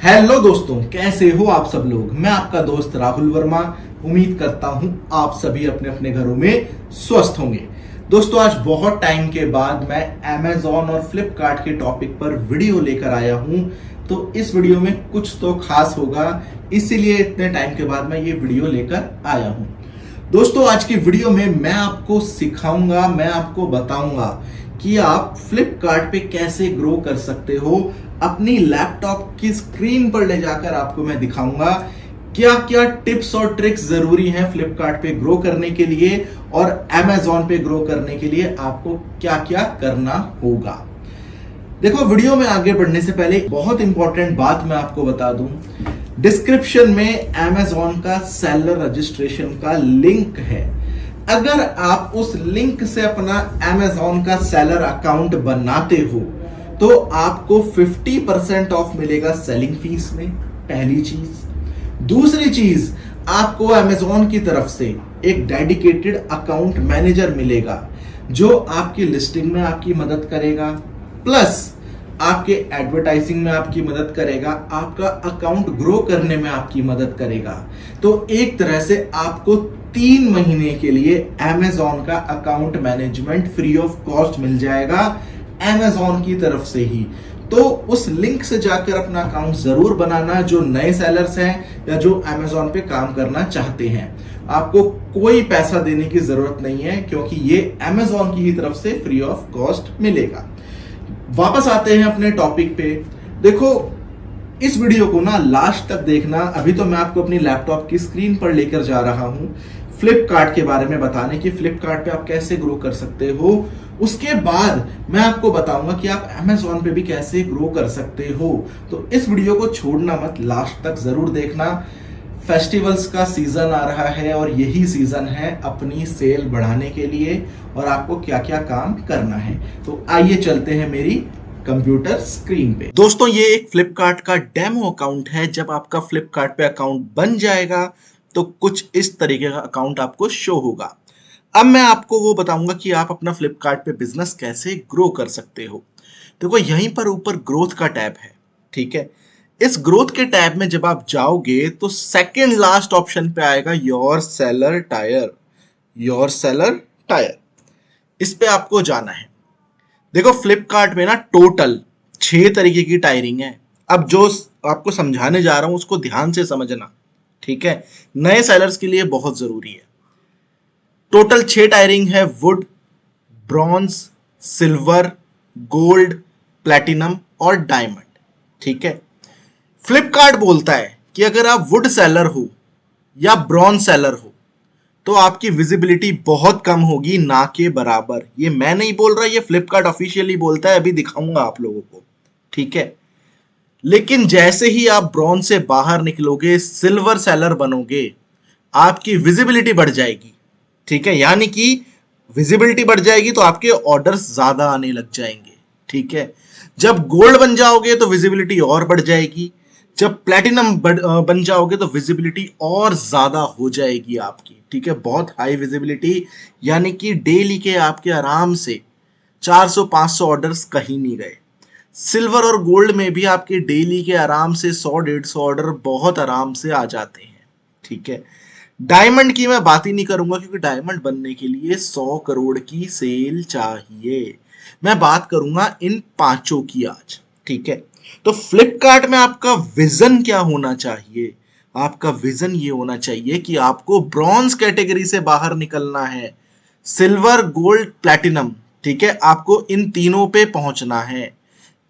Hello दोस्तों, कैसे हो आप सब लोग। मैं आपका दोस्त राहुल वर्मा। उम्मीद करता हूं आप सभी अपने अपने घरों में स्वस्थ होंगे। दोस्तों, आज बहुत टाइम के बाद मैं Amazon और Flipkart के टॉपिक पर वीडियो लेकर आया हूं। तो इस वीडियो में कुछ तो खास होगा, इसीलिए इतने टाइम के बाद मैं ये वीडियो लेकर आया हूं। दोस्तों, आज की वीडियो में मैं आपको सिखाऊंगा, मैं आपको बताऊंगा कि आप फ्लिपकार्ट पे कैसे ग्रो कर सकते हो। अपनी लैपटॉप की स्क्रीन पर ले जाकर आपको मैं दिखाऊंगा क्या क्या टिप्स और ट्रिक्स जरूरी हैं फ्लिपकार्ट पे ग्रो करने के लिए और Amazon पे ग्रो करने के लिए आपको क्या क्या करना होगा। देखो, वीडियो में आगे बढ़ने से पहले बहुत इंपॉर्टेंट बात मैं आपको बता दूं। डिस्क्रिप्शन में Amazon का सेलर रजिस्ट्रेशन का लिंक है। अगर आप उस लिंक से अपना Amazon का सेलर अकाउंट बनाते हो तो आपको 50% ऑफ मिलेगा सेलिंग फीस में। पहली चीज। दूसरी चीज, आपको Amazon की तरफ से एक डेडिकेटेड अकाउंट मैनेजर मिलेगा जो आपकी लिस्टिंग में आपकी मदद करेगा, प्लस आपके एडवर्टाइजिंग में आपकी मदद करेगा, आपका अकाउंट ग्रो करने में आपकी मदद करेगा। तो एक तरह से आपको 3 महीने के लिए Amazon का account management free of cost मिल जाएगा Amazon की तरफ से ही। तो उस लिंक से जाकर अपना अकाउंट जरूर बनाना, जो नए सेलर्स हैं या जो Amazon पे काम करना चाहते हैं। आपको कोई पैसा देने की जरूरत नहीं है, क्योंकि ये Amazon की ही तरफ से फ्री ऑफ कॉस्ट मिलेगा। वापस आते हैं अपने टॉपिक पे। देखो, इस वीडियो को ना लास्ट तक देखना। अभी तो मैं आपको अपनी लैपटॉप की स्क्रीन पर लेकर जा रहा हूं फ्लिपकार्ट के बारे में बताने की फ्लिपकार्ट पे आप कैसे ग्रो कर सकते हो। उसके बाद मैं आपको बताऊंगा कि आप Amazon पे भी कैसे ग्रो कर सकते हो। तो इस वीडियो को छोड़ना मत, लास्ट तक जरूर देखना। फेस्टिवल्स का सीजन आ रहा है और यही सीजन है अपनी सेल बढ़ाने के लिए और आपको क्या क्या काम करना है। तो आइए चलते हैं मेरी कंप्यूटर स्क्रीन पे। दोस्तों, ये एक फ्लिपकार्ट का डेमो अकाउंट है। जब आपका फ्लिपकार्ट पे अकाउंट बन जाएगा तो कुछ इस तरीके का अकाउंट आपको शो होगा। अब मैं आपको वो बताऊंगा कि आप अपना फ्लिपकार्ट पे बिजनेस कैसे ग्रो कर सकते हो। देखो, यहीं पर ऊपर ग्रोथ का टैब है, ठीक है। इस ग्रोथ के टैब में जब आप जाओगे तो सेकंड लास्ट ऑप्शन पे आएगा your seller tyre. Your seller tyre, इस पे आपको जाना है। देखो, फ्लिपकार्ट में ना टोटल 6 तरीके की टायरिंग है। अब जो आपको समझाने जा रहा हूं उसको ध्यान से समझना, ठीक है। नए सेलर्स के लिए बहुत जरूरी है। टोटल 6 टायरिंग है: would, bronze, silver, gold, platinum और डायमंड, ठीक है। फ्लिपकार्ट बोलता है कि अगर आप वुड सेलर हो या ब्रॉन्ज सेलर हो तो आपकी विजिबिलिटी बहुत कम होगी, ना के बराबर। ये मैं नहीं बोल रहा, ये फ्लिपकार्ट ऑफिशियली बोलता है। अभी दिखाऊंगा आप लोगों को, ठीक है। लेकिन जैसे ही आप ब्रॉन्ज से बाहर निकलोगे, सिल्वर सेलर बनोगे, आपकी विजिबिलिटी बढ़ जाएगी, ठीक है। यानी कि विजिबिलिटी बढ़ जाएगी तो आपके ऑर्डर्स ज्यादा आने लग जाएंगे, ठीक है। जब गोल्ड बन जाओगे तो विजिबिलिटी और बढ़ जाएगी। जब प्लैटिनम बन जाओगे तो विजिबिलिटी और ज्यादा हो जाएगी आपकी, ठीक है। बहुत हाई विजिबिलिटी, यानी कि डेली के आपके आराम से 400-500 ऑर्डर्स कहीं नहीं गए। सिल्वर और गोल्ड में भी आपके डेली के आराम से 100-150 ऑर्डर बहुत आराम से आ जाते हैं, ठीक है। डायमंड की मैं बात ही नहीं करूंगा, क्योंकि डायमंड बनने के लिए 100 करोड़ की सेल चाहिए। मैं बात करूंगा इन 5 की आज, ठीक है। तो फ्लिपकार्ट में आपका विजन क्या होना चाहिए? आपका विजन ये होना चाहिए कि आपको ब्रॉन्ज कैटेगरी से बाहर निकलना है। सिल्वर, गोल्ड, प्लैटिनम, ठीक है। आपको इन तीनों पे पहुंचना है।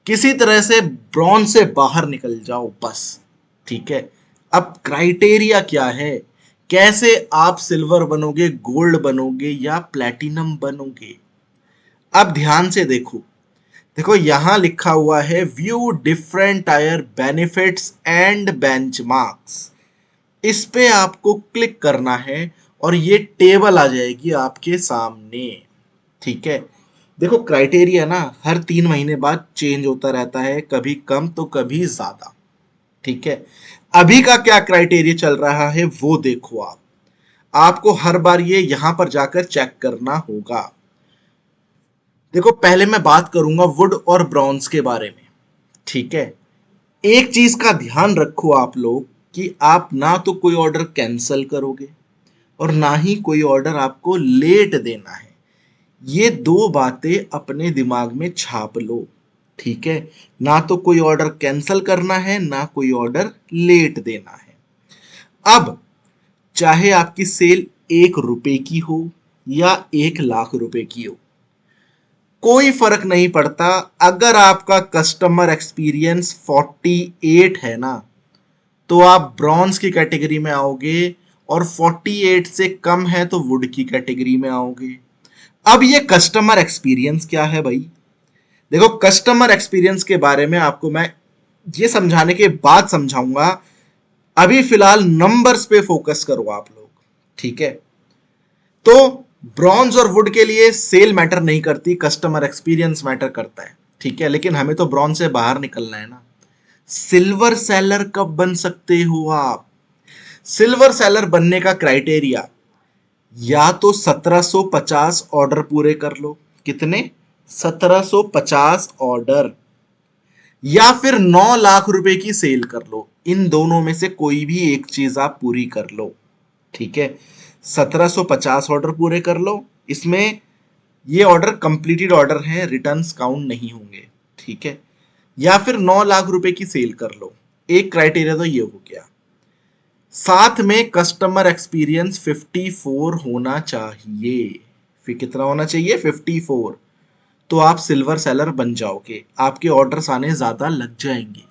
किसी तरह से ब्रॉन्ज से बाहर निकल जाओ बस, ठीक है। अब क्राइटेरिया क्या है? कैसे आप सिल्वर बनोगे, गोल्ड बनोगे या प्लैटिनम बनोगे? अब ध्यान से देखो। देखो, यहां लिखा हुआ है view different tyre benefits and benchmarks. इस पे आपको क्लिक करना है और ये टेबल आ जाएगी आपके सामने, ठीक है। देखो, क्राइटेरिया ना हर 3 महीने बाद चेंज होता रहता है, कभी कम तो कभी ज्यादा, ठीक है। अभी का क्या क्राइटेरिया चल रहा है वो देखो आप। आपको हर बार ये यहां पर जाकर चेक करना होगा। देखो, पहले मैं बात करूंगा वुड और ब्रॉन्ज के बारे में, ठीक है। एक चीज का ध्यान रखो आप लोग कि आप ना तो कोई ऑर्डर कैंसिल करोगे और ना ही कोई ऑर्डर आपको लेट देना है। ये दो बातें अपने दिमाग में छाप लो, ठीक है। ना तो कोई ऑर्डर कैंसिल करना है, ना कोई ऑर्डर लेट देना है। अब चाहे आपकी सेल 1 रुपए की हो या 1 लाख रुपए की हो, कोई फर्क नहीं पड़ता। अगर आपका कस्टमर एक्सपीरियंस 48 है ना, तो आप ब्रॉन्ज की कैटेगरी में आओगे, और 48 से कम है तो वुड की कैटेगरी में आओगे। अब ये कस्टमर एक्सपीरियंस क्या है भाई? देखो, कस्टमर एक्सपीरियंस के बारे में आपको मैं ये समझाने के बाद समझाऊंगा। अभी फिलहाल नंबर्स पे फोकस करो आप लोग, ठीक है। तो ब्रॉन्ज और वुड के लिए सेल मैटर नहीं करती, कस्टमर एक्सपीरियंस मैटर करता है, ठीक है। लेकिन हमें तो ब्रॉन्ज से बाहर निकलना है ना। सिल्वर सेलर कब बन सकते हो आप? सिल्वर सेलर बनने का क्राइटेरिया या तो 1750 ऑर्डर पूरे कर लो। कितने? 1750 ऑर्डर, या फिर 9 लाख रुपए की सेल कर लो। इन दोनों में से कोई भी एक चीज आप पूरी कर लो, ठीक है। 1750 ऑर्डर पूरे कर लो, इसमें ये ऑर्डर कंप्लीटेड ऑर्डर हैं, रिटर्न्स काउंट नहीं होंगे, ठीक है। या फिर 9 लाख रुपए की सेल कर लो। एक क्राइटेरिया तो ये हो गया। साथ में कस्टमर एक्सपीरियंस 54 होना चाहिए। फिर कितना होना चाहिए? 54। तो आप सिल्वर सेलर बन जाओगे, आपके ऑर्डर्स आने ज्यादा लग जाएंगे,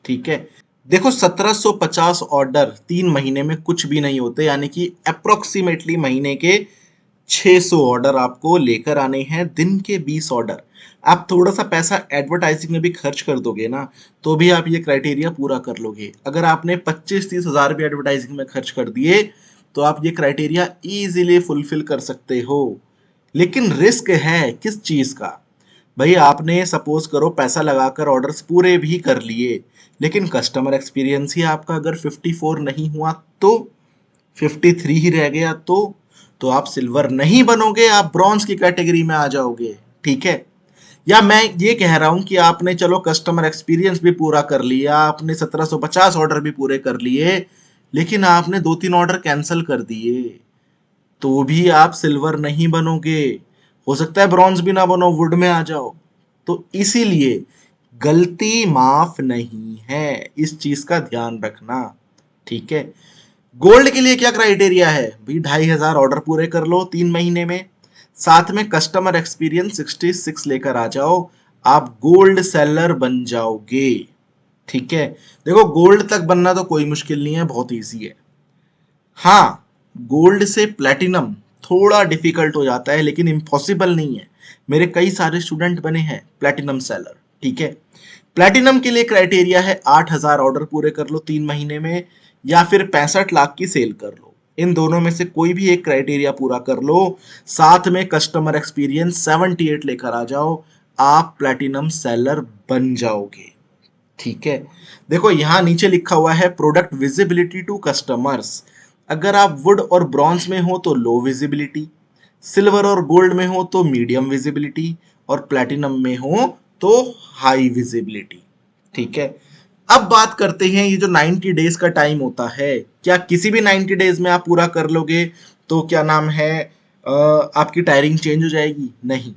ठीक है। देखो, 1750 ऑर्डर 3 महीने में कुछ भी नहीं होते, यानी कि अप्रोक्सीमेटली महीने के 600 ऑर्डर आपको लेकर आने हैं। दिन के 20 ऑर्डर। आप थोड़ा सा पैसा एडवर्टाइजिंग में भी खर्च कर दोगे ना, तो भी आप ये क्राइटेरिया पूरा कर लोगे। अगर आपने 25-30 हजार भी एडवर्टाइजिंग में खर्च कर दिए, तो आप ये क्राइटेरिया इजीली फुलफिल कर सकते हो। लेकिन रिस्क है किस चीज का? भाई, आपने सपोज करो पैसा लगाकर ऑर्डर्स पूरे भी कर लिए, लेकिन कस्टमर एक्सपीरियंस ही आपका अगर 54 नहीं हुआ, तो 53 ही रह गया, तो आप सिल्वर नहीं बनोगे, आप ब्रॉन्ज की कैटेगरी में आ जाओगे, ठीक है। या मैं ये कह रहा हूं कि आपने चलो कस्टमर एक्सपीरियंस भी पूरा कर लिया, आपने 1750 ऑर्डर भी पूरे कर लिए, लेकिन आपने 2-3 ऑर्डर कैंसिल कर दिए, तो भी आप सिल्वर नहीं बनोगे। हो सकता है ब्रॉन्ज भी ना बनो, वुड में आ जाओ। तो इसीलिए गलती माफ नहीं है, इस चीज का ध्यान रखना, ठीक है। गोल्ड के लिए क्या क्राइटेरिया है भाई? 2500 ऑर्डर पूरे कर लो 3 महीने में, साथ में कस्टमर एक्सपीरियंस 66 लेकर आ जाओ, आप गोल्ड सेलर बन जाओगे, ठीक है। देखो, गोल्ड तक बनना तो कोई मुश्किल नहीं है, बहुत इजी है। हाँ, गोल्ड से प्लेटिनम थोड़ा डिफिकल्ट हो जाता है, लेकिन इम्पॉसिबल नहीं है। मेरे कई सारे स्टूडेंट बने हैं प्लेटिनम सेलर, ठीक है। प्लेटिनम के लिए क्राइटेरिया है 8000 ऑर्डर पूरे कर लो 3 महीने में, या फिर 65 लाख की सेल कर लो। इन दोनों में से कोई भी एक क्राइटेरिया पूरा कर लो, साथ में कस्टमर एक्सपीरियंस 78 लेकर आ जाओ, आप प्लेटिनम सेलर बन जाओगे, ठीक है। देखो, यहां नीचे लिखा हुआ है प्रोडक्ट विजिबिलिटी टू कस्टमर्स। अगर आप वुड और ब्रॉन्ज में हो तो लो विजिबिलिटी, सिल्वर और गोल्ड में हो तो मीडियम विजिबिलिटी, और प्लैटिनम में हो तो हाई विजिबिलिटी, ठीक है। अब बात करते हैं, ये जो 90 डेज का टाइम होता है, क्या किसी भी 90 डेज में आप पूरा कर लोगे तो क्या नाम है आपकी टायरिंग चेंज हो जाएगी? नहीं।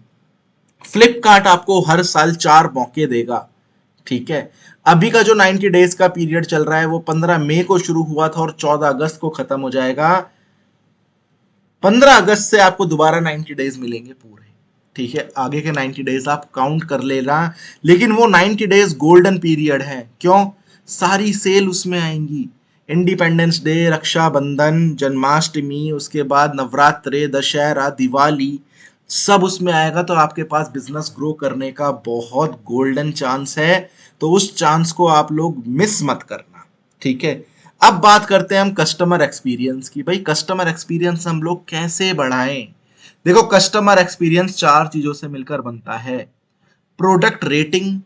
फ्लिपकार्ट आपको हर साल 4 मौके देगा, ठीक है। अभी का जो 90 डेज का पीरियड चल रहा है वो 15 मई को शुरू हुआ था और 14 अगस्त को खत्म हो जाएगा। 15 अगस्त से आपको दोबारा 90 डेज मिलेंगे पूरे, ठीक है। आगे के 90 डेज आप काउंट कर लेना, लेकिन वो 90 डेज गोल्डन पीरियड है। क्यों? सारी सेल उसमें आएंगी। इंडिपेंडेंस डे, रक्षाबंधन, जन्माष्टमी, उसके बाद नवरात्रे, दशहरा, दिवाली, सब उसमें आएगा। तो आपके पास बिजनेस ग्रो करने का बहुत गोल्डन चांस है, तो उस चांस को आप लोग मिस मत करना, ठीक है। अब बात करते हैं हम कस्टमर एक्सपीरियंस की। भाई, कस्टमर एक्सपीरियंस हम लोग कैसे बढ़ाएं? देखो, कस्टमर एक्सपीरियंस 4 चीजों से मिलकर बनता है: product rating,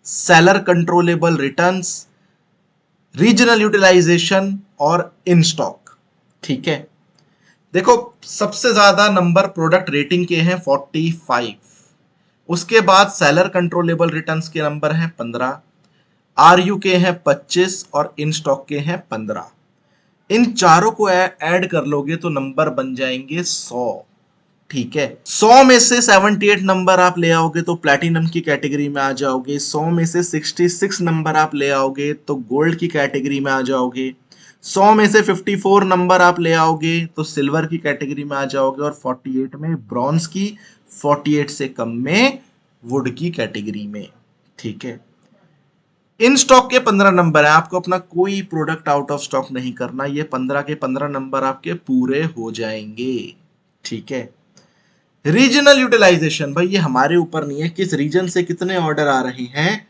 seller controllable returns, regional utilization और इन स्टॉक, ठीक है। देखो, सबसे ज्यादा नंबर प्रोडक्ट रेटिंग के हैं 45, उसके बाद सेलर कंट्रोलेबल रिटर्न्स के नंबर हैं 15, RU के हैं 25 और इन स्टॉक के हैं 15। इन चारों को ऐड कर लोगे तो नंबर बन जाएंगे 100। ठीक है, 100 में से 78 नंबर आप ले आओगे तो प्लैटिनम की कैटेगरी में आ जाओगे। 100 में से 66 नंबर आप ले आओगे तो गोल्ड की कैटेगरी में आ जाओगे। 100 में से 54 नंबर आप ले आओगे तो सिल्वर की कैटेगरी में आ जाओगे, और 48 में ब्रॉन्ज की, 48 से कम में वुड की कैटेगरी में। ठीक है, इन स्टॉक के 15 नंबर है, आपको अपना कोई प्रोडक्ट आउट ऑफ स्टॉक नहीं करना, ये 15 के 15 नंबर आपके पूरे हो जाएंगे। ठीक है, रीजनल यूटिलाइजेशन, भाई ये हमारे ऊपर नहीं है, किस रीजन से कितने ऑर्डर आ रहे हैं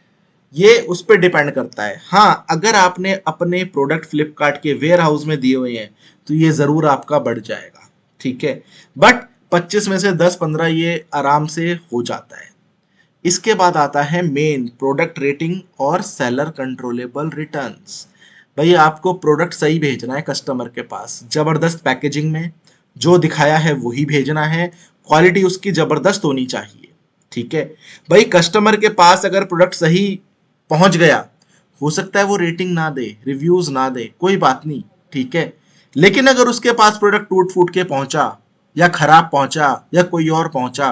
ये उस पर डिपेंड करता है। हाँ, अगर आपने अपने प्रोडक्ट फ्लिपकार्ट के वेयर हाउस में दिए हुए हैं तो ये जरूर आपका बढ़ जाएगा। ठीक है, बट 25 में से 10-15 ये आराम से हो जाता है। इसके बाद आता है मेन प्रोडक्ट रेटिंग और सेलर कंट्रोलेबल रिटर्न्स। भाई आपको प्रोडक्ट सही भेजना है कस्टमर के पास, जबरदस्त पैकेजिंग में, जो दिखाया है वही भेजना है, क्वालिटी उसकी जबरदस्त होनी चाहिए। ठीक है भाई, कस्टमर के पास अगर प्रोडक्ट सही पहुंच गया, हो सकता है वो रेटिंग ना दे, रिव्यूज ना दे, कोई बात नहीं। ठीक है, लेकिन अगर उसके पास प्रोडक्ट टूट फूट के पहुंचा या खराब पहुंचा या कोई और पहुंचा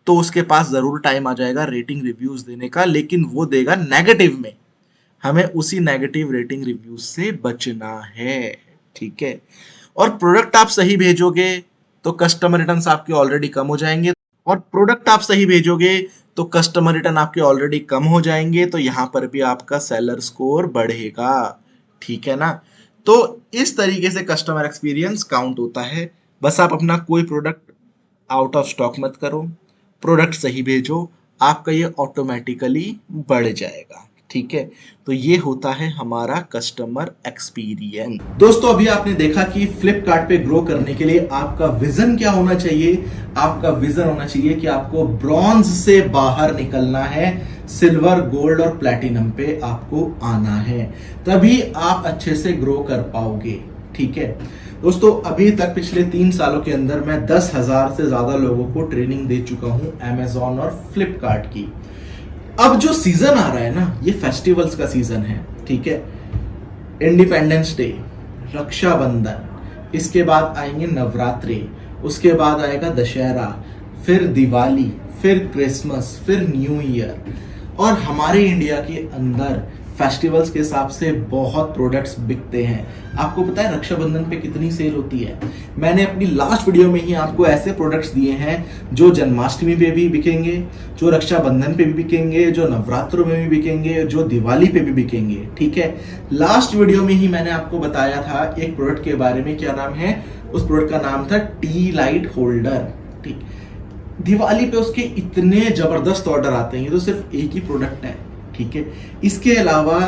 तो उसके पास जरूर टाइम आ जाएगा रेटिंग रिव्यूज देने का, लेकिन वो देगा नेगेटिव में। हमें उसी नेगेटिव रेटिंग रिव्यूज से बचना है। ठीक है, और प्रोडक्ट आप सही भेजोगे तो कस्टमर रिटर्न्स आपके ऑलरेडी कम हो जाएंगे, और प्रोडक्ट आप सही भेजोगे तो कस्टमर रिटर्न आपके ऑलरेडी कम हो जाएंगे, तो यहां पर भी आपका सेलर स्कोर बढ़ेगा। ठीक है ना, तो इस तरीके से कस्टमर एक्सपीरियंस काउंट होता है। बस आप अपना कोई प्रोडक्ट आउट ऑफ स्टॉक मत करो, प्रोडक्ट सही भेजो, आपका ये ऑटोमेटिकली बढ़ जाएगा। ठीक है, तो ये होता है हमारा कस्टमर एक्सपीरियंस। दोस्तों, अभी आपने देखा कि फ्लिपकार्ट पे ग्रो करने के लिए आपका विजन क्या होना चाहिए। आपका विजन होना चाहिए कि आपको ब्रॉन्ज से बाहर निकलना है, सिल्वर, गोल्ड और प्लैटिनम पे आपको आना है, तभी आप अच्छे से ग्रो कर पाओगे। ठीक है दोस्तों, अभी तक पिछले 3 सालों के अंदर मैं 10,000 से ज्यादा लोगों को ट्रेनिंग दे चुका हूं अमेजॉन और फ्लिपकार्ट की। अब जो सीजन आ रहा है ना, ये फेस्टिवल्स का सीजन है। ठीक है, इंडिपेंडेंस डे, रक्षाबंधन, इसके बाद आएंगे नवरात्रि, उसके बाद आएगा दशहरा, फिर दिवाली, फिर क्रिसमस, फिर न्यू ईयर। और हमारे इंडिया के अंदर फेस्टिवल्स के हिसाब से बहुत प्रोडक्ट्स बिकते हैं। आपको पता है रक्षाबंधन पे कितनी सेल होती है? मैंने अपनी लास्ट वीडियो में ही आपको ऐसे प्रोडक्ट्स दिए हैं जो जन्माष्टमी पे भी बिकेंगे, जो रक्षाबंधन पे भी बिकेंगे, जो नवरात्रों में भी बिकेंगे, जो दिवाली पे भी बिकेंगे। ठीक है, लास्ट वीडियो में ही मैंने आपको बताया था एक प्रोडक्ट के बारे में, क्या नाम है उस प्रोडक्ट का? नाम था टी लाइट होल्डर। ठीक, दिवाली पे उसके इतने जबरदस्त ऑर्डर आते हैं, ये तो सिर्फ एक ही प्रोडक्ट है। ठीक है, इसके अलावा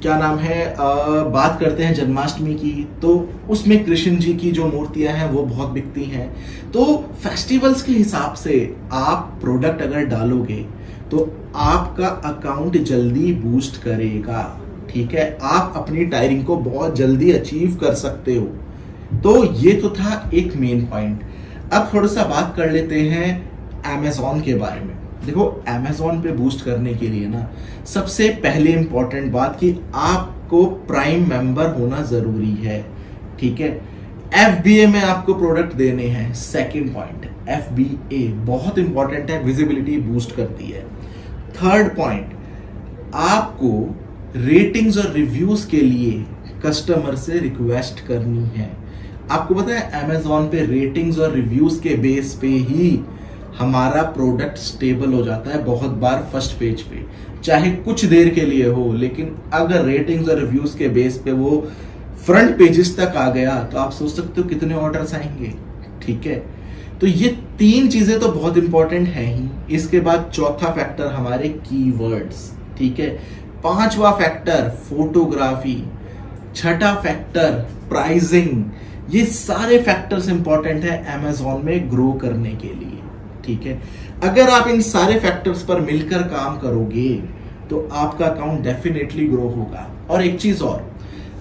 क्या नाम है, बात करते हैं जन्माष्टमी की, तो उसमें कृष्ण जी की जो मूर्तियां हैं वो बहुत बिकती हैं। तो फेस्टिवल्स के हिसाब से आप प्रोडक्ट अगर डालोगे तो आपका अकाउंट जल्दी बूस्ट करेगा। ठीक है, आप अपनी टायरिंग को बहुत जल्दी अचीव कर सकते हो। तो ये तो था एक मेन पॉइंट। अब थोड़ा सा बात कर लेते हैं अमेजॉन के बारे में। देखो, अमेजॉन पे बूस्ट करने के लिए ना सबसे पहले इंपॉर्टेंट बात कि आपको प्राइम मेंबर होना जरूरी है। ठीक है, FBA में आपको प्रोडक्ट देने हैं। सेकंड पॉइंट, FBA बहुत इंपॉर्टेंट है, विजिबिलिटी बूस्ट करती है। थर्ड पॉइंट, आपको रेटिंग्स और रिव्यूज के लिए कस्टमर से रिक्वेस्ट करनी है। आपको पता है अमेजॉन पे रेटिंग्स और रिव्यूज के बेस पे ही हमारा प्रोडक्ट स्टेबल हो जाता है, बहुत बार फर्स्ट पेज पे, चाहे कुछ देर के लिए हो, लेकिन अगर रेटिंग्स और रिव्यूज के बेस पे वो फ्रंट पेजेस तक आ गया तो आप सोच सकते हो कितने ऑर्डर्स आएंगे। ठीक है, तो ये 3 चीजें तो बहुत इंपॉर्टेंट है ही। इसके बाद चौथा फैक्टर हमारे कीवर्ड्स। ठीक है, 5वां फैक्टर फोटोग्राफी, छठा फैक्टर प्राइसिंग। ये सारे फैक्टर्स इंपॉर्टेंट है अमेजॉन में ग्रो करने के लिए। ठीक है, अगर आप इन सारे फैक्टर्स पर मिलकर काम करोगे तो आपका अकाउंट डेफिनेटली ग्रो होगा। और एक चीज और,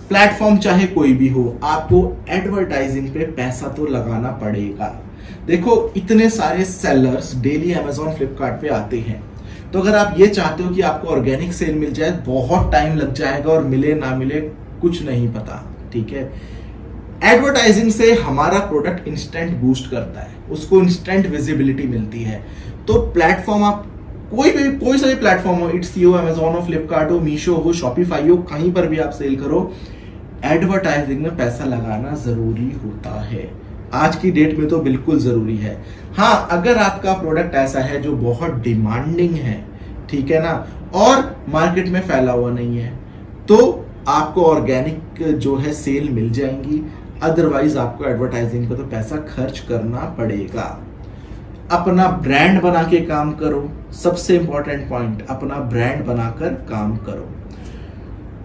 प्लेटफॉर्म चाहे कोई भी हो, आपको एडवर्टाइजिंग पे पैसा तो लगाना पड़ेगा। देखो, इतने सारे सेलर्स डेली अमेजॉन फ्लिपकार्ट पे आते हैं, तो अगर आप ये चाहते हो कि आपको ऑर्गेनिक सेल मिल जाए, बहुत टाइम लग जाएगा और मिले ना मिले कुछ नहीं पता, ठीक है। एडवर्टाइजिंग से हमारा प्रोडक्ट इंस्टेंट बूस्ट करता है, उसको इंस्टेंट विजिबिलिटी मिलती है। तो प्लेटफॉर्म आप कोई सा भी प्लेटफॉर्म हो, इट्स हो, अमेजोन हो, फ्लिपकार्ट हो, मीशो हो, शॉपिफाई हो, कहीं पर भी आप सेल करो, एडवर्टाइजिंग में पैसा लगाना जरूरी होता है। आज की डेट में तो बिल्कुल जरूरी है। हाँ, अगर आपका प्रोडक्ट ऐसा है जो बहुत डिमांडिंग है, ठीक है ना, और मार्केट में फैला हुआ नहीं है, तो आपको ऑर्गेनिक जो है सेल मिल जाएंगी। अदरवाइज आपको एडवर्टाइजिंग पर तो पैसा खर्च करना पड़ेगा। अपना ब्रांड बना के काम करो, सबसे इंपॉर्टेंट पॉइंट, अपना ब्रांड बनाकर काम करो।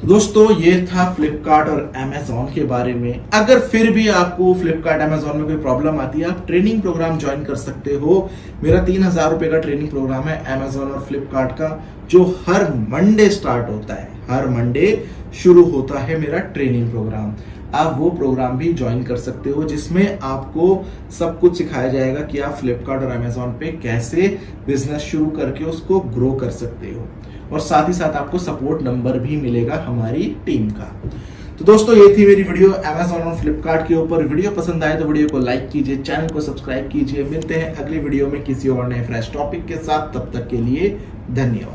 तो दोस्तों, ये था फ्लिपकार्ट और अमेजोन के बारे में। अगर फिर भी आपको फ्लिपकार्ट अमेजोन में कोई प्रॉब्लम आती है, आप ट्रेनिंग प्रोग्राम ज्वाइन कर सकते हो। मेरा 3000 रुपए का ट्रेनिंग प्रोग्राम है अमेजोन और फ्लिपकार्ट का, जो हर मंडे स्टार्ट होता है। हर मंडे शुरू होता है मेरा ट्रेनिंग प्रोग्राम। आप वो प्रोग्राम भी ज्वाइन कर सकते हो, जिसमें आपको सब कुछ सिखाया जाएगा कि आप फ्लिपकार्ट और अमेजोन पे कैसे बिजनेस शुरू करके उसको ग्रो कर सकते हो, और साथ ही साथ आपको सपोर्ट नंबर भी मिलेगा हमारी टीम का। तो दोस्तों, ये थी मेरी वीडियो अमेजोन और फ्लिपकार्ट के ऊपर। वीडियो पसंद आए तो वीडियो को लाइक कीजिए, चैनल को सब्सक्राइब कीजिए। मिलते हैं अगली वीडियो में किसी और नए फ्रेश टॉपिक के साथ। तब तक के लिए धन्यवाद।